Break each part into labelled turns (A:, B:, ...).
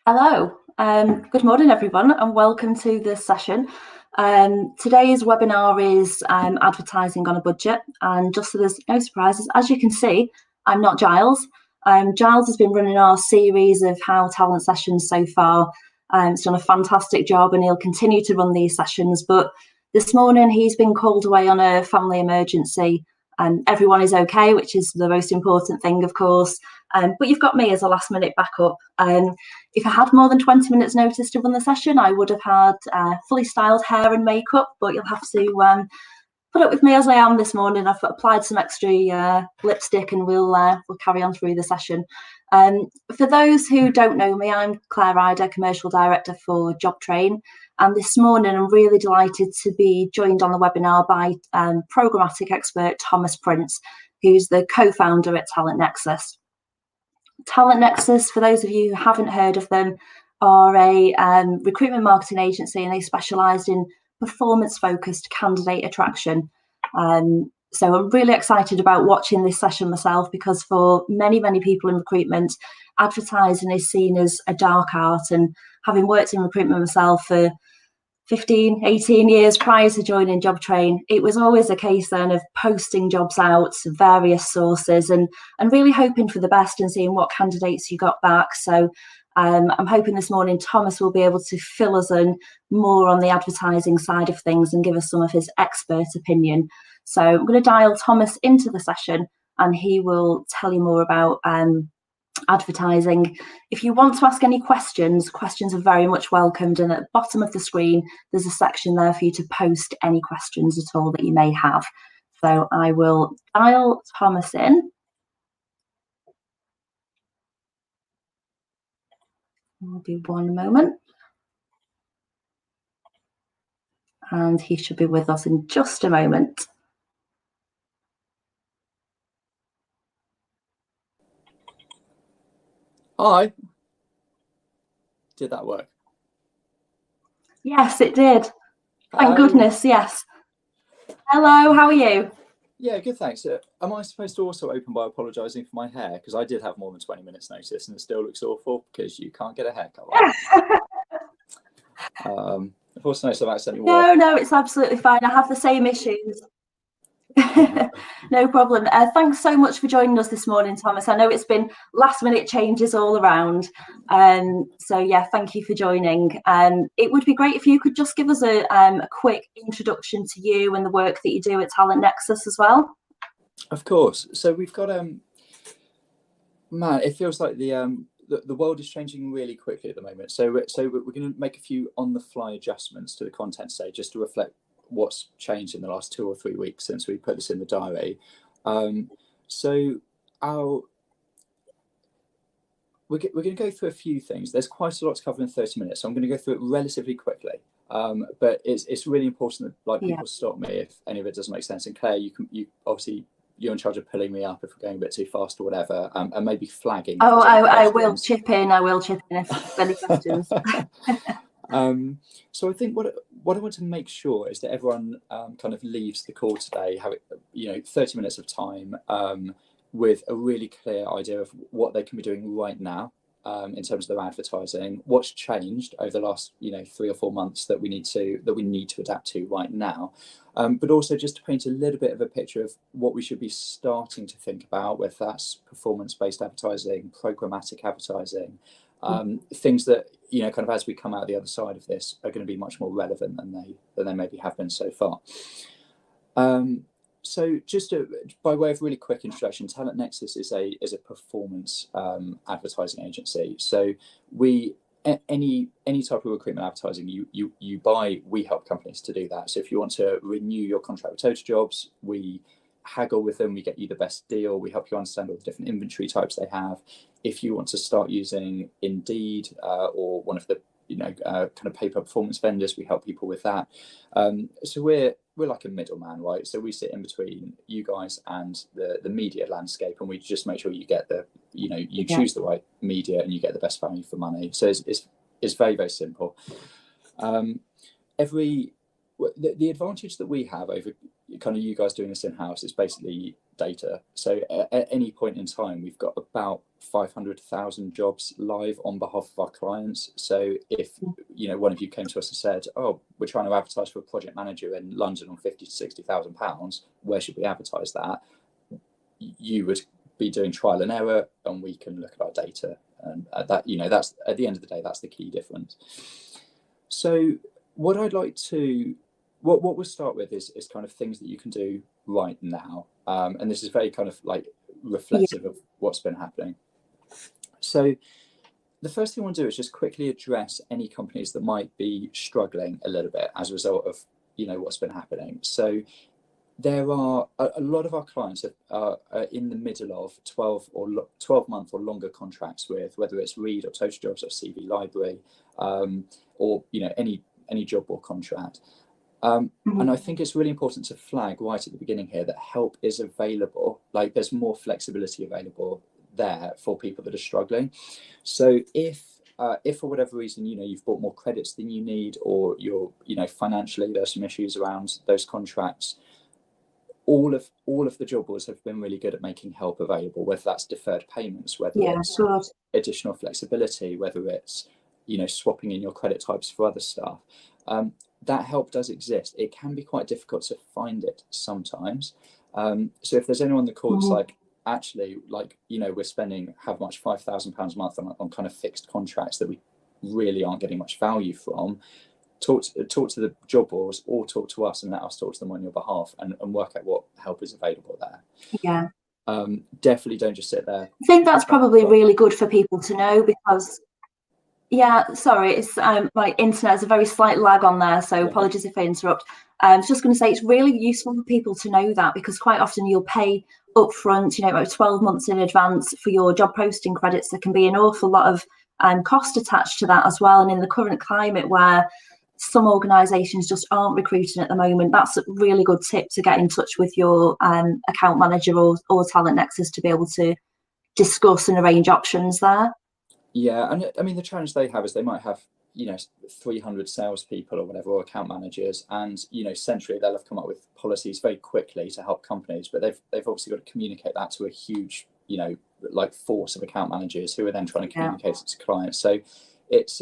A: Hello, good morning everyone and welcome to this session. Today's webinar is advertising on a budget, and just so there's no surprises, as you can see, I'm not Giles. Giles has been running our series of HoW talent sessions so far. He's done a fantastic job and he'll continue to run these sessions, but this morning he's been called away on a family emergency. Everyone is okay, which is the most important thing, of course. But you've got me as a last minute backup. If I had more than 20 minutes notice to run the session, I would have had fully styled hair and makeup, but you'll have to put up with me as I am this morning. I've applied some extra lipstick and we'll carry on through the session. For those who don't know me, I'm Claire Ryder, Commercial Director for JobTrain. And this morning, I'm really delighted to be joined on the webinar by programmatic expert Thomas Prince, who's the co-founder at Talent Nexus. Talent Nexus, for those of you who haven't heard of them, are a recruitment marketing agency, and they specialise in performance-focused candidate attraction. So I'm really excited about watching this session myself, because for many, many people in recruitment, advertising is seen as a dark art. And having worked in recruitment myself for 15, 18 years prior to joining JobTrain, it was always a case then of posting jobs out to various sources and really hoping for the best and seeing what candidates you got back. So I'm hoping this morning Thomas will be able to fill us in more on the advertising side of things and give us some of his expert opinion. So I'm going to dial Thomas into the session and he will tell you more about advertising. If you want to ask any questions are very much welcomed, and at the bottom of the screen there's a section there for you to post any questions at all that you may have. So I will dial Thomas in. I'll do one moment and he should be with us in just a moment.
B: Hi. Did that work?
A: Yes, it did. Thank goodness, yes. Hello, how are you?
B: Yeah, good, thanks. Am I supposed to also open by apologising for my hair? Because I did have more than 20 minutes notice and it still looks awful because you can't get a haircut like that. I've also noticed I've accidentally
A: No, it's absolutely fine. I have the same issues. No problem. Thanks so much for joining us this morning, Thomas. I know it's been last minute changes all around. So yeah, thank you for joining. It would be great if you could just give us a quick introduction to you and the work that you do at Talent Nexus as well.
B: Of course. So we've got man, it feels like the world is changing really quickly at the moment. So we're going to make a few on the fly adjustments to the content today just to reflect what's changed in the last 2 or 3 weeks since we put this in the diary. So we're going to go through a few things. There's quite a lot to cover in 30 minutes, so I'm going to go through it relatively quickly. But it's really important that people stop me if any of it doesn't make sense. And Claire, you obviously you're in charge of pulling me up if we're going a bit too fast or whatever, and maybe flagging.
A: Oh, I will chip in. I will chip in if there's any questions.
B: So I think what I want to make sure is that everyone kind of leaves the call today having 30 minutes of time with a really clear idea of what they can be doing right now in terms of their advertising, what's changed over the last 3 or 4 months that we need to adapt to right now, but also just to paint a little bit of a picture of what we should be starting to think about, whether that's performance-based advertising, programmatic advertising. Things that kind of as we come out the other side of this are going to be much more relevant than they maybe have been so far. So just by way of really quick introduction, Talent Nexus is a performance advertising agency. So any type of recruitment advertising you buy, we help companies to do that. So if you want to renew your contract with Total Jobs, we haggle with them, we get you the best deal, we help you understand all the different inventory types they have. If you want to start using Indeed or one of the kind of paper performance vendors, we help people with that. So we're like a middleman, right? So we sit in between you guys and the media landscape, and we just make sure you get you choose the right media and you get the best value for money. So it's very, very simple. The advantage that we have over kind of you guys doing this in-house is basically data. So at any point in time, we've got about 500,000 jobs live on behalf of our clients. So if one of you came to us and said, "Oh, we're trying to advertise for a project manager in London on 50 to 60,000 pounds, where should we advertise that?" You would be doing trial and error, and we can look at our data, and that's at the end of the day, that's the key difference. So what I'd like to what we'll start with is kind of things that you can do right now, and this is very kind of like reflective of what's been happening. So the first thing I want to do is just quickly address any companies that might be struggling a little bit as a result of what's been happening. So there are a lot of our clients are in the middle of 12-month or longer contracts with whether it's Reed or Total Jobs or CV Library, or any job board contract. And I think it's really important to flag right at the beginning here that help is available. Like, there's more flexibility available there for people that are struggling. So if for whatever reason you've bought more credits than you need, or you're financially there's some issues around those contracts, all of the job boards have been really good at making help available, whether that's deferred payments, whether it's additional flexibility, whether it's swapping in your credit types for other stuff. That help does exist. It can be quite difficult to find it sometimes. So if there's anyone on the call that's like, actually, we're spending how much, £5,000 a month on kind of fixed contracts that we really aren't getting much value from, talk to the job boards, or talk to us and let us talk to them on your behalf and work out what help is available there. Definitely don't just sit there.
A: I think that's probably really good for people to know, because it's my internet has a very slight lag on there, so apologies if I interrupt. I was just going to say it's really useful for people to know that, because quite often you'll pay upfront, about 12 months in advance for your job posting credits. There can be an awful lot of cost attached to that as well. And in the current climate where some organisations just aren't recruiting at the moment, that's a really good tip to get in touch with your account manager or Talent Nexus to be able to discuss and arrange options there.
B: Yeah, and I mean, the challenge they have is they might have 300 salespeople or whatever, or account managers, and centrally they'll have come up with policies very quickly to help companies, but they've obviously got to communicate that to a huge force of account managers who are then trying to communicate it to clients. So it's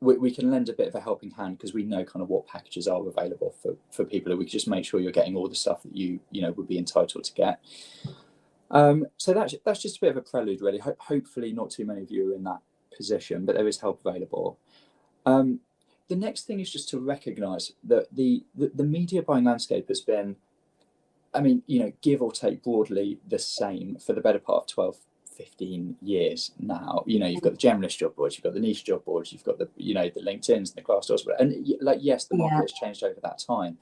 B: we can lend a bit of a helping hand, because we know kind of what packages are available for people, and we can just make sure you're getting all the stuff that you would be entitled to get. So that's just a bit of a prelude, really. Hopefully not too many of you are in that position, but there is help available. The next thing is just to recognise that the media buying landscape has been, give or take broadly the same for the better part of 12, 15 years now. You've got the generalist job boards, you've got the niche job boards, you've got the the LinkedIns and the Glassdoors, and yes, the market has changed over that time,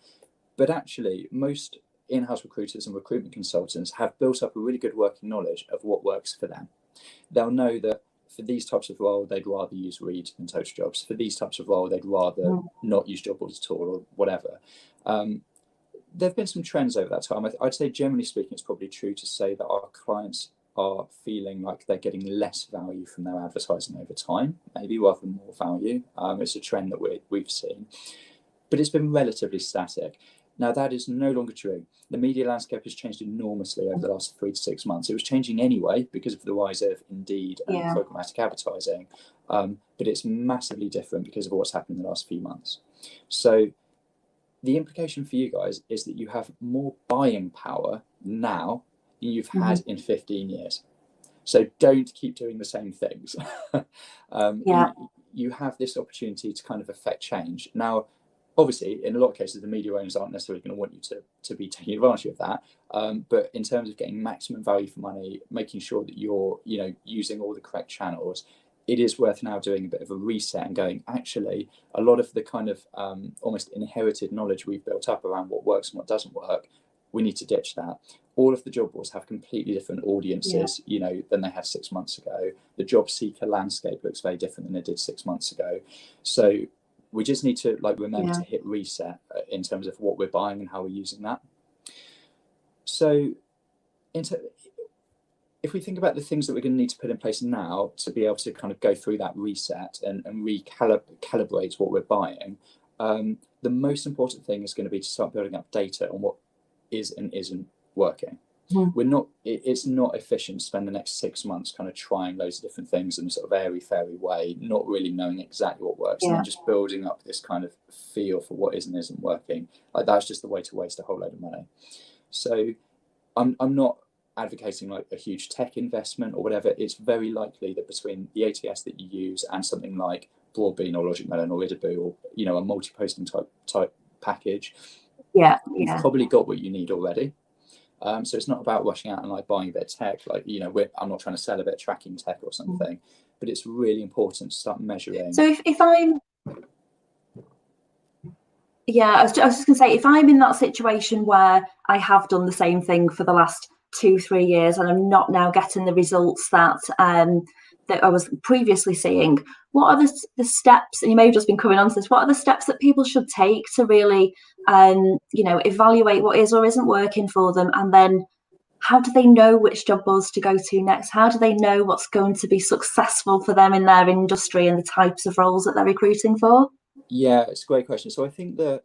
B: but actually most in-house recruiters and recruitment consultants have built up a really good working knowledge of what works for them. They'll know that for these types of role, they'd rather use Reed than Total Jobs. For these types of role, they'd rather not use job boards at all, or whatever. There have been some trends over that time. I'd say, generally speaking, it's probably true to say that our clients are feeling like they're getting less value from their advertising over time, maybe, rather than more value. It's a trend that we've seen, but it's been relatively static. Now, that is no longer true. The media landscape has changed enormously over the last 3 to 6 months. It was changing anyway because of the rise of Indeed and programmatic advertising, but it's massively different because of what's happened in the last few months. So the implication for you guys is that you have more buying power now than you've had in 15 years. So don't keep doing the same things. You have this opportunity to kind of affect change. Now, obviously, in a lot of cases, the media owners aren't necessarily going to want you to be taking advantage of that. But in terms of getting maximum value for money, making sure that you're using all the correct channels, it is worth now doing a bit of a reset and going, actually, a lot of the kind of almost inherited knowledge we've built up around what works and what doesn't work, we need to ditch that. All of the job boards have completely different audiences, than they had 6 months ago. The job seeker landscape looks very different than it did 6 months ago. So we just need to remember to hit reset in terms of what we're buying and how we're using that. So if we think about the things that we're going to need to put in place now to be able to kind of go through that reset and recalibrate what we're buying, the most important thing is going to be to start building up data on what is and isn't working.
A: Mm.
B: We're not, it's not efficient to spend the next 6 months kind of trying loads of different things in a sort of airy-fairy way, not really knowing exactly what works, and then just building up this kind of feel for what is and isn't working. Like, that's just the way to waste a whole load of money. So I'm not advocating like a huge tech investment or whatever. It's very likely that between the ATS that you use and something like Broadbean or Logic Melon or Idaboo, or, you know, a multi-posting type package, you've probably got what you need already. So it's not about rushing out and like buying a bit of tech. Like, you know, I'm not trying to sell a bit of tracking tech or something, but it's really important to start measuring.
A: So if I'm, I was just going to say, if I'm in that situation where I have done the same thing for the last 2-3 years and I'm not now getting the results that that I was previously seeing, what are the steps, and you may have just been coming on to this, what are the steps that people should take to really you know, evaluate what is or isn't working for them? And then how do they know which job boards to go to next? How do they know what's going to be successful for them in their industry and the types of roles that they're recruiting for?
B: Yeah, it's a great question. So I think the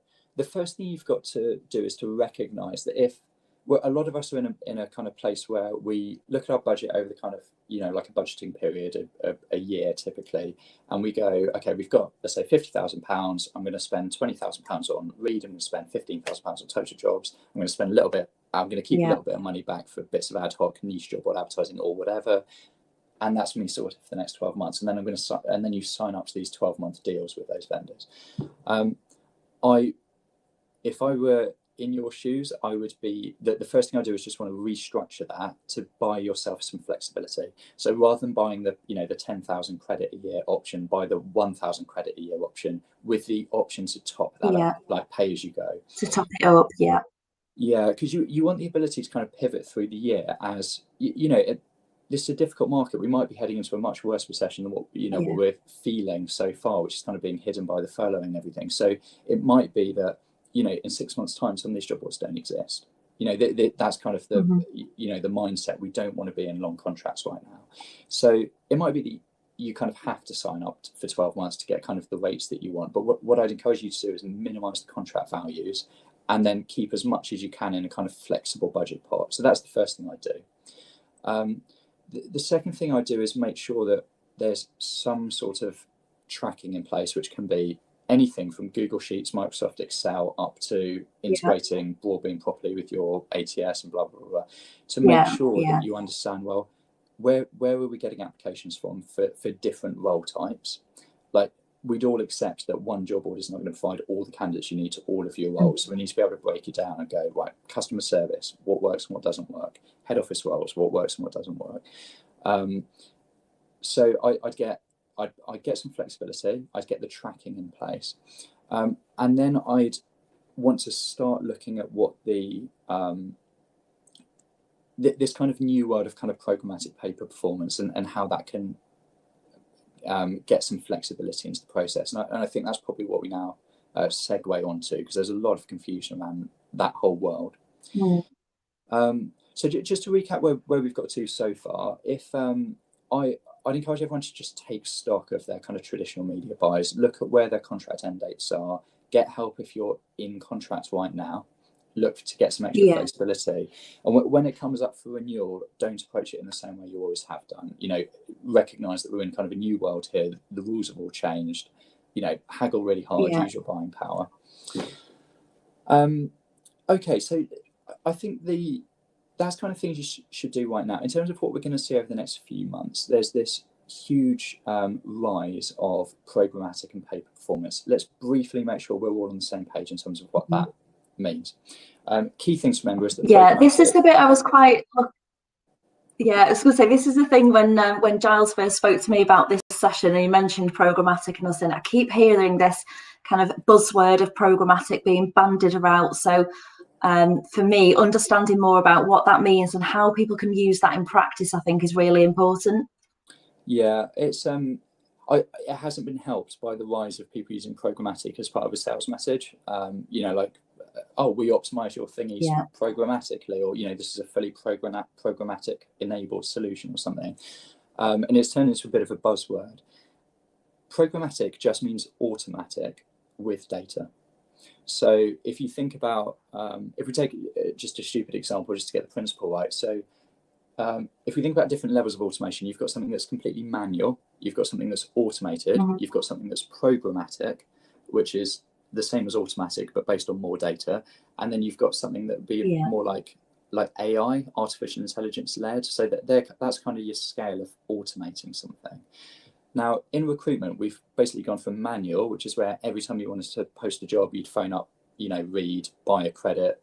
B: first thing you've got to do is to recognize that if, well, a lot of us are in a kind of place where we look at our budget over the kind of, you know, like a budgeting period, a year typically, and we go, okay, we've got, let's say, £50,000. I'm going to spend £20,000 on Reed. I'm going to spend £15,000 on Total Jobs. I'm going to spend a little bit. I'm going to keep a little bit of money back for bits of ad hoc niche job board advertising or whatever, and that's me sorted for the next 12 months. And then I'm going to, and then you sign up to these 12-month deals with those vendors. If I were in your shoes, I would be, the first thing I do is just want to restructure that to buy yourself some flexibility. So rather than buying the, you know, the 10,000 credit a year option, buy the 1,000 credit a year option with the option to top that up, like pay as you go.
A: To top it up,
B: Yeah, because you want the ability to kind of pivot through the year as, you know, this is a difficult market. We might be heading into a much worse recession than what, you know, what we're feeling so far, which is kind of being hidden by the furloughing and everything. So it might be that, you know, in 6 months' time, some of these job boards don't exist. You know, that's kind of the, you know, the mindset. We don't want to be in long contracts right now. So it might be that you kind of have to sign up for 12 months to get kind of the rates that you want. But what I'd encourage you to do is minimize the contract values and then keep as much as you can in a kind of flexible budget pot. So that's the first thing I do. The second thing I do is make sure that there's some sort of tracking in place, which can be anything from Google Sheets, Microsoft Excel, up to integrating Broadbean properly with your ATS and blah, blah, blah, to make sure that you understand, well, where are we getting applications from for different role types? Like, we'd all accept that one job board is not going to provide all the candidates you need to all of your roles. So we need to be able to break it down and go, right, customer service, what works and what doesn't work. Head office roles, what works and what doesn't work. So I'd get some flexibility. I'd get the tracking in place. And then I'd want to start looking at what this kind of new world of kind of programmatic pay-per performance and how that can get some flexibility into the process. And I think that's probably what we now segue onto, because there's a lot of confusion around that whole world. So just to recap where we've got to so far, if I'd encourage everyone to just take stock of their kind of traditional media buys, look at where their contract end dates are, get help if you're in contract right now, look to get some extra flexibility. And when it comes up for renewal, don't approach it in the same way you always have done. You know, recognize that we're in kind of a new world here. The rules have all changed. You know, haggle really hard, use your buying power. Okay, so I think that's kind of things you should do right now. In terms of what we're going to see over the next few months, there's this huge rise of programmatic and pay-per performance. Let's briefly make sure we're all on the same page in terms of what that means. Key things to remember is that
A: this is the bit I was quite I was going to say, this is the thing when Giles first spoke to me about this session and he mentioned programmatic, and I was saying I keep hearing this kind of buzzword of programmatic being bandied around. So for me, understanding more about what that means and how people can use that in practice, I think, is really important.
B: Yeah, it's it hasn't been helped by the rise of people using programmatic as part of a sales message. You know, like, oh, we optimize your thingies programmatically, or, you know, this is a fully programmatic enabled solution or something. And it's turned into a bit of a buzzword. Programmatic just means automatic with data. So if you think about, if we take just a stupid example, just to get the principle right. So if we think about different levels of automation, you've got something that's completely manual, you've got something that's automated, you've got something that's programmatic, which is the same as automatic, but based on more data. And then you've got something that would be more like AI, artificial intelligence led. So that's kind of your scale of automating something. Now, in recruitment, we've basically gone from manual, which is where every time you wanted to post a job, you'd phone up, Reed, buy a credit,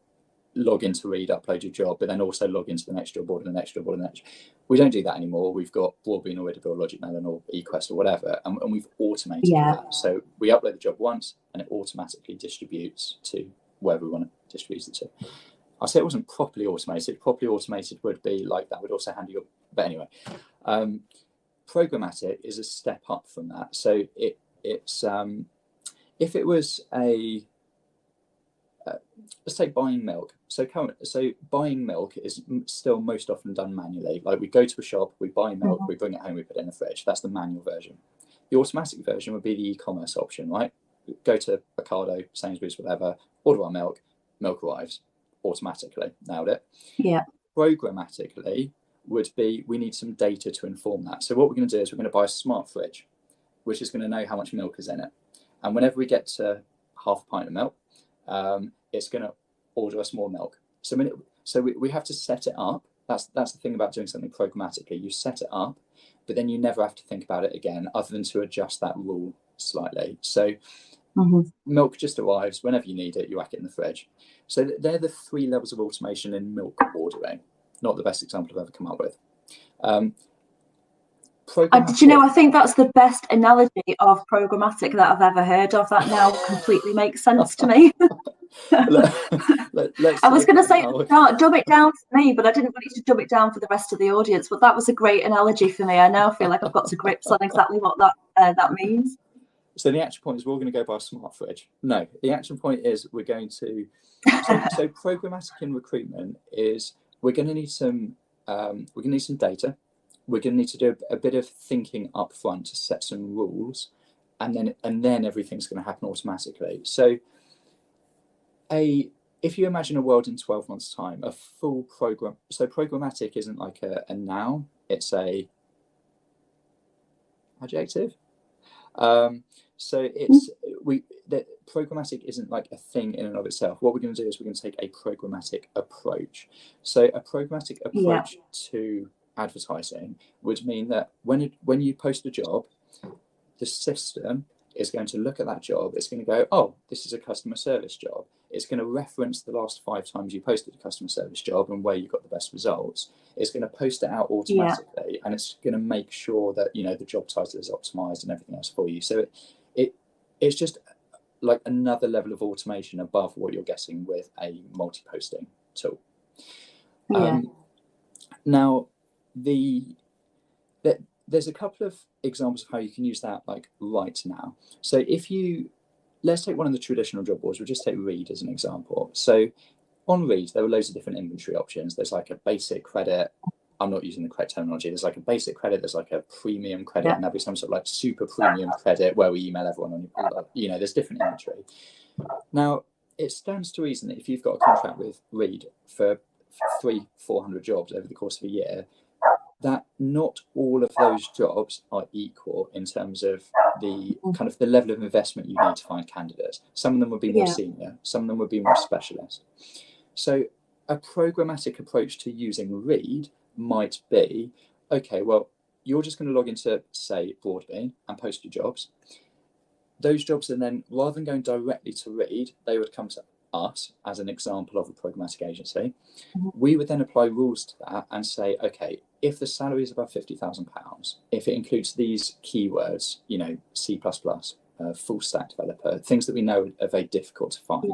B: log into Reed, upload your job, but then also log into the next job board and the next job board and the next. We don't do that anymore. We've got Broadbean or Idabel, Logic Melon or eQuest or whatever, and we've automated that. So we upload the job once and it automatically distributes to wherever we want to distribute it to. I say it wasn't properly automated. Properly automated would be like that would also handle your, but anyway. Programmatic is a step up from that. So it's if it was a let's say buying milk. So buying milk is still most often done manually. Like we go to a shop, we buy milk, we bring it home, we put it in the fridge. That's the manual version. The automatic version would be the e-commerce option, right? Go to Ocado, Sainsbury's, whatever, order our milk, milk arrives automatically. Nailed it.
A: Yeah.
B: Programmatically would be we need some data to inform that. So what we're going to do is we're going to buy a smart fridge, which is going to know how much milk is in it. And whenever we get to half a pint of milk, it's going to order us more milk. So we have to set it up. That's the thing about doing something programmatically. You set it up, but then you never have to think about it again other than to adjust that rule slightly. So milk just arrives whenever you need it, you whack it in the fridge. So they're the 3 levels of automation in milk ordering. Not the best example I've ever come up with.
A: I think that's the best analogy of programmatic that I've ever heard of. That now completely makes sense to me. I was going to say, dumb it down for me, but I didn't want you to dumb it down for the rest of the audience. But that was a great analogy for me. I now feel like I've got to grips on exactly what that means.
B: So the action point is we're going to go buy a smart fridge. No, the action point is we're going to. So programmatic in recruitment is we're going to need some. We're going to need some data. We're going to need to do a bit of thinking up front to set some rules, and then everything's going to happen automatically. So if you imagine a world in 12 months' time, a full program. So programmatic isn't like a noun; it's a adjective. So programmatic isn't like a thing in and of itself. What we're going to do is we're going to take a programmatic approach. So a programmatic approach to advertising would mean that when you post a job, the system is going to look at that job. It's going to go, oh, this is a customer service job. It's going to reference the last 5 times you posted a customer service job and where you got the best results. It's going to post it out automatically, and it's going to make sure that the job title is optimized and everything else for you. So it's just like another level of automation above what you're getting with a multi-posting tool. Now, there's a couple of examples of how you can use that like right now. So let's take one of the traditional job boards. We'll just take Reed as an example. So on Reed, there were loads of different inventory options. There's like a basic credit. I'm not using the correct terminology. There's like a basic credit. There's like a premium credit, and there'll be some sort of like super premium credit where we email everyone on. There's different inventory. Now, it stands to reason that if you've got a contract with Reed for 300-400 jobs over the course of a year, that not all of those jobs are equal in terms of the kind of the level of investment you need to find candidates. Some of them would be more senior, some of them would be more specialist. So a programmatic approach to using Reed might be, okay, well, you're just going to log into, say, Broadbean and post your jobs. Those jobs, and then rather than going directly to Reed, they would come to us as an example of a programmatic agency. We would then apply rules to that and say, okay, if the salary is above £50,000, if it includes these keywords, C++, full stack developer, things that we know are very difficult to find,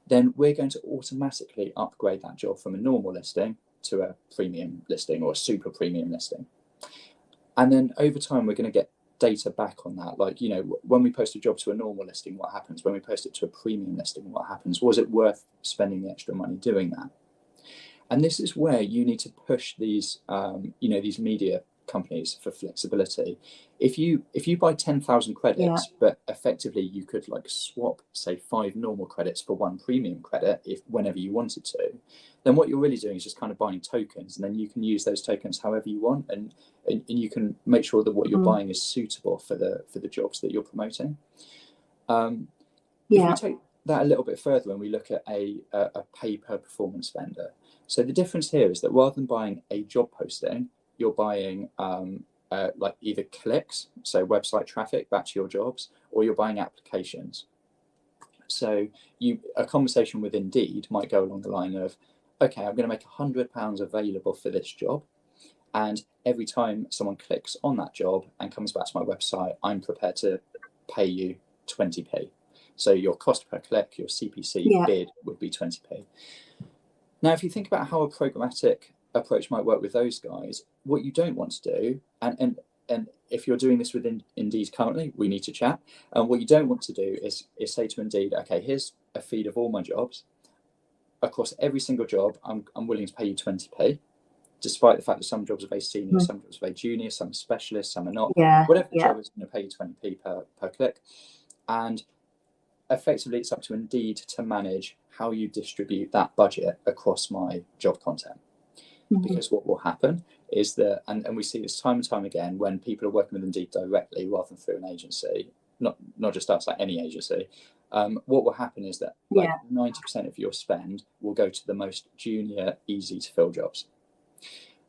B: then we're going to automatically upgrade that job from a normal listing to a premium listing or a super premium listing. And then over time, we're going to get data back on that. Like, when we post a job to a normal listing, what happens? When we post it to a premium listing, what happens? Was it worth spending the extra money doing that? And this is where you need to push these, these media companies for flexibility. If you buy 10,000 credits, but effectively you could like swap, say, 5 normal credits for 1 premium credit if whenever you wanted to, then what you're really doing is just kind of buying tokens, and then you can use those tokens however you want, and you can make sure that what you're buying is suitable for the jobs that you're promoting. If we take that a little bit further and we look at a pay per performance vendor, so the difference here is that rather than buying a job posting, you're buying like either clicks, so website traffic back to your jobs, or you're buying applications. So a conversation with Indeed might go along the line of, okay, I'm going to make £100 available for this job, and every time someone clicks on that job and comes back to my website, I'm prepared to pay you 20p. So your cost per click, your CPC bid would be 20p. Now, if you think about how a programmatic approach might work with those guys, what you don't want to do, and if you're doing this with Indeed currently, we need to chat. And what you don't want to do is say to Indeed, okay, here's a feed of all my jobs. Across every single job, I'm willing to pay you 20p, despite the fact that some jobs are very senior, some jobs are very junior, some are specialists, some are not. Whatever job is going to pay you 20p per click. And effectively, it's up to Indeed to manage how you distribute that budget across my job content. Because what will happen is that, and we see this time and time again, when people are working with Indeed directly rather than through an agency, not just us, like any agency, what will happen is that like 90% of your spend will go to the most junior, easy to fill jobs.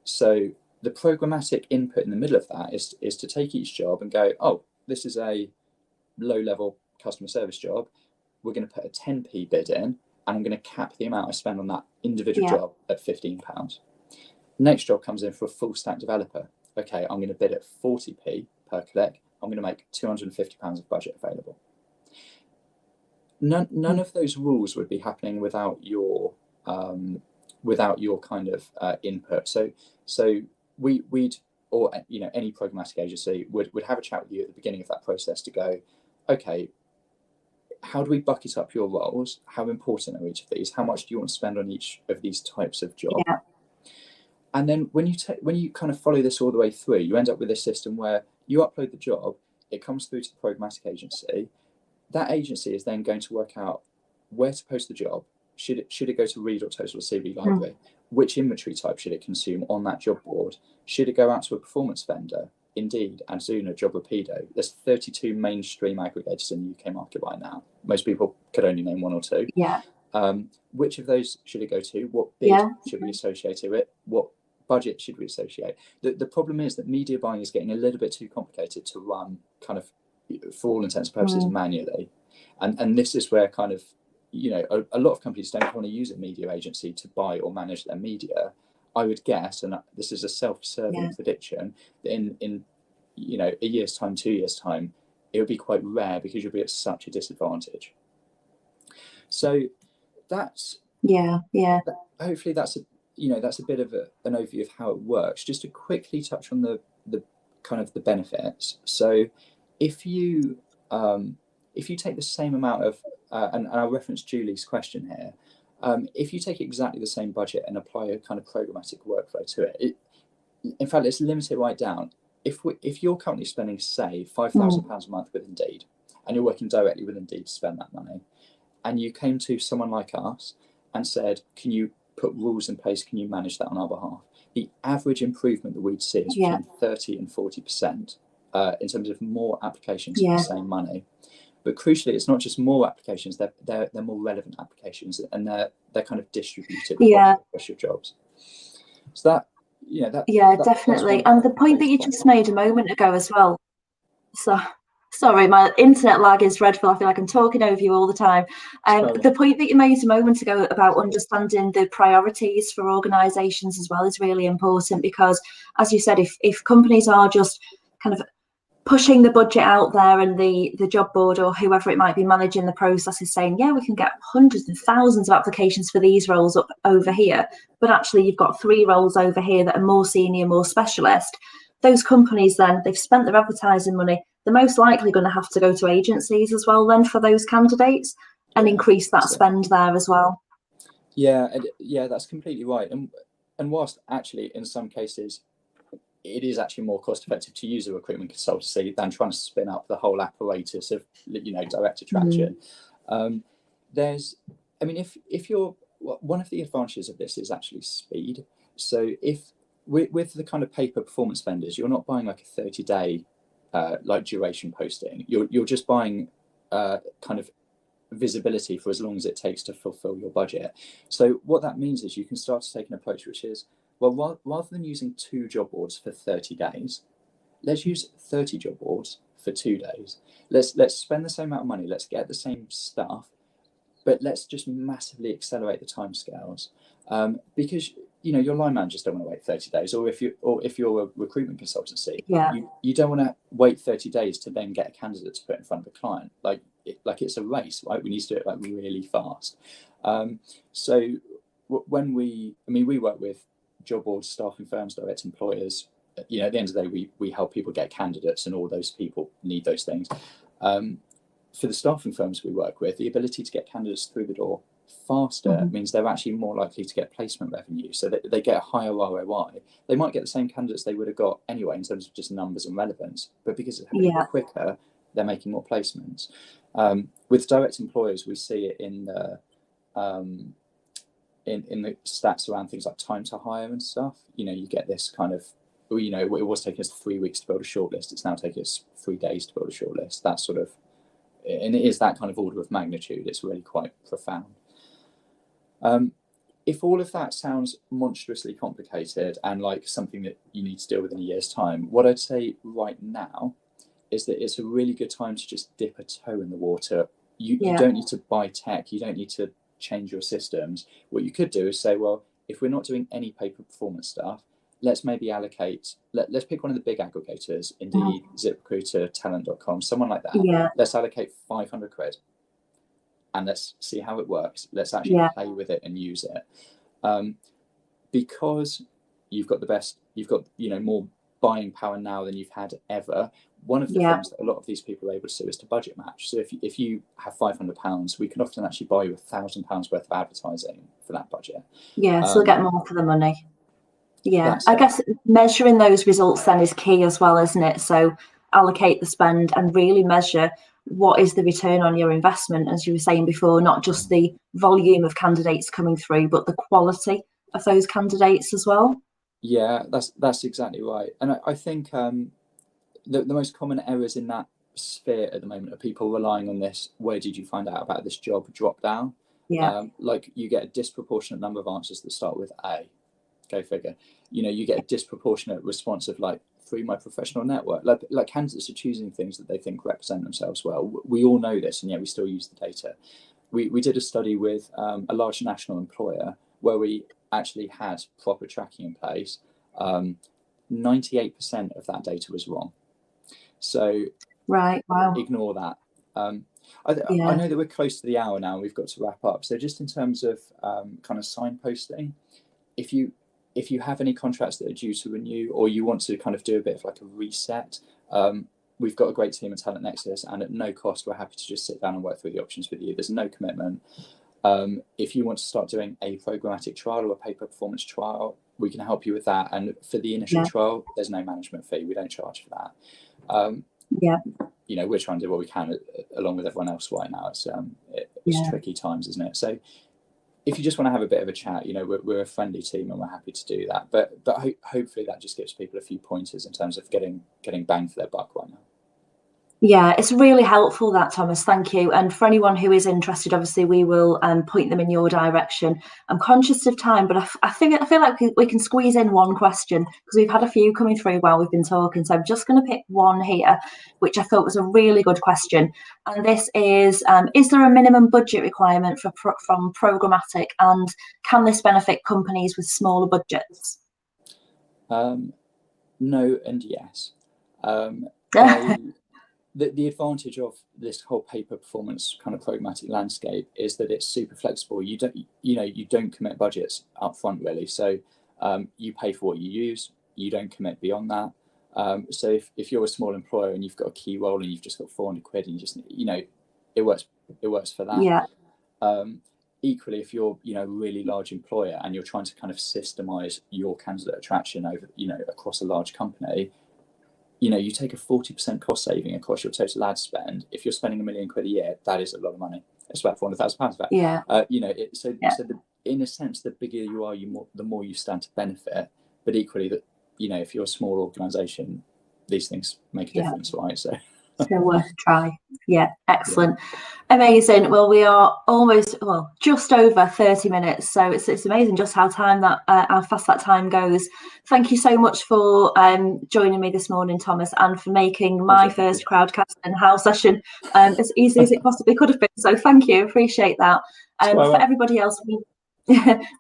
B: So the programmatic input in the middle of that is to take each job and go, oh, this is a low level customer service job. We're going to put a 10p bid in, and I'm going to cap the amount I spend on that individual job at £15. Next job comes in for a full stack developer. Okay, I'm going to bid at 40p per click. I'm going to make £250 of budget available. None of those rules would be happening without your kind of input. So we'd, or any programmatic agency would have a chat with you at the beginning of that process to go, okay, how do we bucket up your roles? How important are each of these? How much do you want to spend on each of these types of job? And then when you kind of follow this all the way through, you end up with a system where you upload the job, it comes through to the programmatic agency. That agency is then going to work out where to post the job. Should it go to read.total or CV library? Which inventory type should it consume on that job board? Should it go out to a performance vendor? Indeed, Adzuna, Jobrapido. There's 32 mainstream aggregators in the UK market right now. Most people could only name 1 or 2. Which of those should it go to? What bid should we associate it with? What budget should we associate? The problem is that media buying is getting a little bit too complicated to run kind of, for all intents and purposes, manually. And this is where kind of, a lot of companies don't want to use a media agency to buy or manage their media. I would guess, and this is a self-serving prediction, that in a year's time, 2 years' time, it would be quite rare because you'll be at such a disadvantage. So that's hopefully that's a bit of an overview of how it works. Just to quickly touch on the kind of the benefits. So if you take the same amount of and I'll reference Julie's question here, if you take exactly the same budget and apply a kind of programmatic workflow to it, in fact, let's limit it right down. If you're currently spending, say, £5,000 a month with Indeed, and you're working directly with Indeed to spend that money, and you came to someone like us and said, can you put rules in place, can you manage that on our behalf? The average improvement that we'd see is between 30 and 40% in terms of more applications for the same money. But crucially, it's not just more applications; they're more relevant applications, and they're kind of distributed across your jobs. So that
A: definitely. And the point that you just made a moment ago as well. So sorry, my internet lag is dreadful. I feel like I'm talking over you all the time. The point that you made a moment ago about understanding the priorities for organisations as well is really important, because, as you said, if companies are just kind of pushing the budget out there and the job board or whoever it might be managing the process is saying, yeah, we can get hundreds and thousands of applications for these roles up over here, but actually you've got 3 roles over here that are more senior, more specialist. Those companies then, they've spent their advertising money, they're most likely going to have to go to agencies as well then for those candidates and increase that spend there as well.
B: Yeah, that's completely right. And whilst actually in some cases it is actually more cost effective to use a recruitment consultancy than trying to spin up the whole apparatus of, direct attraction. There's, I mean, if you're, one of the advantages of this is actually speed. So if with the kind of paper performance vendors, you're not buying like a 30-day like duration posting. You're just buying kind of visibility for as long as it takes to fulfill your budget. So what that means is you can start to take an approach which is, well, rather than using 2 job boards for 30 days, let's use 30 job boards for 2 days. Let's spend the same amount of money. Let's get the same stuff, but let's just massively accelerate the timescales, because your line managers don't want to wait 30 days, or if you're a recruitment consultancy, you don't want to wait 30 days to then get a candidate to put in front of a client. Like it's a race, right? We need to do it like really fast. So when we work with job boards, staffing firms, direct employers. At the end of the day, we help people get candidates, and all those people need those things. For the staffing firms we work with, the ability to get candidates through the door faster means they're actually more likely to get placement revenue, so that they get a higher ROI. They might get the same candidates they would have got anyway in terms of just numbers and relevance, but because it's happening quicker, they're making more placements. With direct employers, we see it in the in the stats around things like time to hire and stuff. You get this kind of, it was taking us 3 weeks to build a shortlist. It's now taking us 3 days to build a shortlist. That sort of, and it is that kind of order of magnitude. It's really quite profound. If all of that sounds monstrously complicated and like something that you need to deal with in a year's time, what I'd say right now is that it's a really good time to just dip a toe in the water. You don't need to buy tech. You don't need to change your systems. What you could do is say, well, if we're not doing any paper performance stuff, let's maybe allocate, let's pick one of the big aggregators, Indeed, ZipRecruiter, Talent.com, someone like that. Let's allocate 500 quid and let's see how it works. Let's actually play with it and use it. Because you've got more buying power now than you've had ever. One of the things that a lot of these people are able to do is to budget match. So if you have £500, we can often actually buy you £1,000 worth of advertising for that budget.
A: So get more for the money. I guess measuring those results then is key as well, isn't it? So allocate the spend and really measure what is the return on your investment, as you were saying before, not just the volume of candidates coming through, but the quality of those candidates as well.
B: Yeah, that's exactly right. And I think the most common errors in that sphere at the moment are people relying on this, where did you find out about this job, drop down. Like you get a disproportionate number of answers that start with A. Go figure. You get a disproportionate response of like, through my professional network. Like candidates are choosing things that they think represent themselves well. We all know this, and yet we still use the data. We did a study with a large national employer where we actually had proper tracking in place. 98% of that data was wrong. So ignore that. I know that we're close to the hour now and we've got to wrap up. So just in terms of kind of signposting, if you have any contracts that are due to renew, or you want to kind of do a bit of like a reset, we've got a great team at Talent Nexus, and at no cost, we're happy to just sit down and work through the options with you. There's no commitment. If you want to start doing a programmatic trial or a paper performance trial, we can help you with that. And for the initial trial, there's no management fee. We don't charge for that. We're trying to do what we can along with everyone else right now. It's tricky times, isn't it? So if you just want to have a bit of a chat, we're a friendly team and we're happy to do that. But hopefully that just gives people a few pointers in terms of getting bang for their buck right now.
A: Yeah, it's really helpful, that, Thomas. Thank you. And for anyone who is interested, obviously we will point them in your direction. I'm conscious of time, but I feel like we can squeeze in one question, because we've had a few coming through while we've been talking. So I'm just going to pick one here, which I thought was a really good question. And this is there a minimum budget requirement from programmatic, and can this benefit companies with smaller budgets?
B: No and yes. The advantage of this whole paper performance kind of programmatic landscape is that it's super flexible. You don't commit budgets up front really. So you pay for what you use. You don't commit beyond that. So if you're a small employer and you've got a key role and you've just got 400 quid and you just, it works for that. equally, if you're, you know, a really large employer and you're trying to kind of systemize your candidate attraction over, you know, across a large company, you know, you take a 40% cost saving across your total ad spend. If you're spending £1 million a year, that is a lot of money. It's about £400,000 back.
A: Yeah.
B: You know, in a sense, the bigger you are, the more you stand to benefit. But equally, that, you know, if you're a small organisation, these things make a difference, right? So.
A: So worth a try. Yeah, excellent. Yeah. Amazing. Well, we are almost, well, just over 30 minutes. So it's amazing just how fast that time goes. Thank you so much for joining me this morning, Thomas, and for making my first Crowdcast and HoW session as easy as it possibly could have been. So thank you. Appreciate that. For everybody else,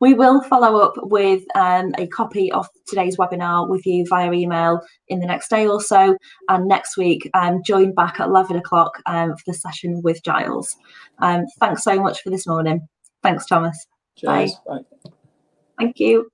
A: we will follow up with a copy of today's webinar with you via email in the next day or so, and next week join back at 11 o'clock for the session with Giles. Thanks so much for this morning. Thanks, Thomas.
B: Cheers. Bye.
A: Thank you.